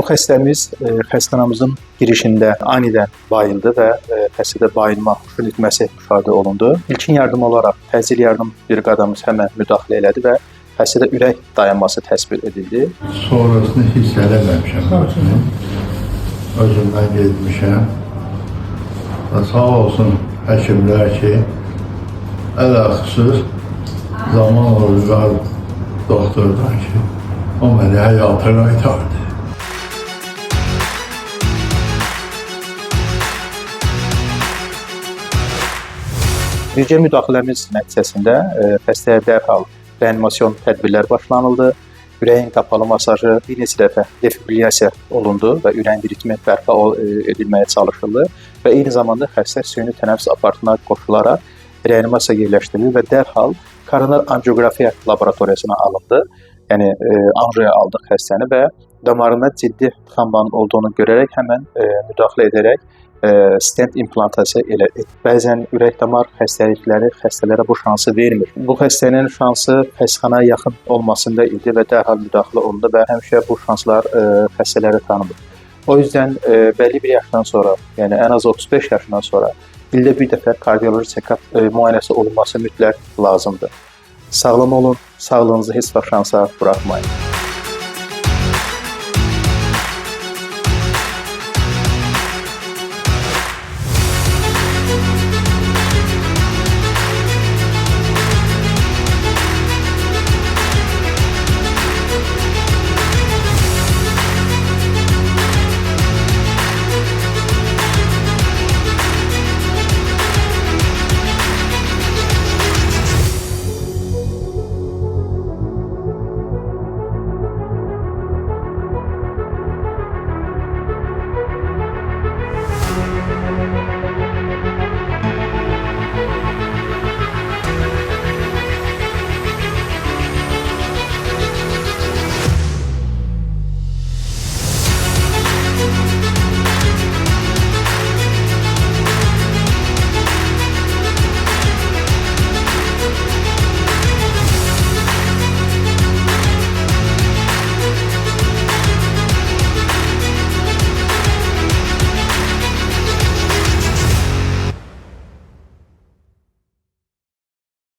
xəstəmiz xəstəxanamızın girişində anidən bayıldı və xəstədə bayılma huşun itməsi müşahidə olundu. İlkin yardım olaraq təcil yardım briqadamız həmən müdaxilə elədi və xəstədə ürək dayanması təsbit edildi. Sonrasını hiss eləməmişəm. Özümdən getmişəm. Sağ olsun həkimlər ki, ələxüsus zaman olurlar doktordan ki, o məni həyata qaytardı. Bircə müdaxiləmiz nəticəsində xəstəyə dərhal reanimasyon tədbirləri başlanıldı. Ürəyin qapalı masajı bir neçə dəfə defibrilyasiya olundu və ürəyin ritmi bərpa edilməyə çalışıldı və eyni zamanda xəstə süni tənəffüs aparatına qoşularaq reanimasiyaya yerləşdirildi və dərhal koronar angioqrafiya laboratoriyasına alındı. Yəni anjiya aldıq xəstəni və damarında ciddi tıxanmanın olduğunu görərək həmən müdaxilə edərək stent implantasiya elədi. Bəzən ürək-damar xəstəlikləri xəstələrə bu şansı vermir. Bu xəstənin şansı xəstəxanaya yaxın olmasında idi və dərhal müdaxilə olundu və həmişə bu şanslar xəstələrə tanınır. O yüzden bəlli bir yaşdan sonra, yəni ən az 35 yaşından sonra ildə bir dəfə kardioloji check-up müayinəsi olunması mütləq lazımdır. Sağlam olun, sağlığınızı heç vaxt şansa buraxmayın.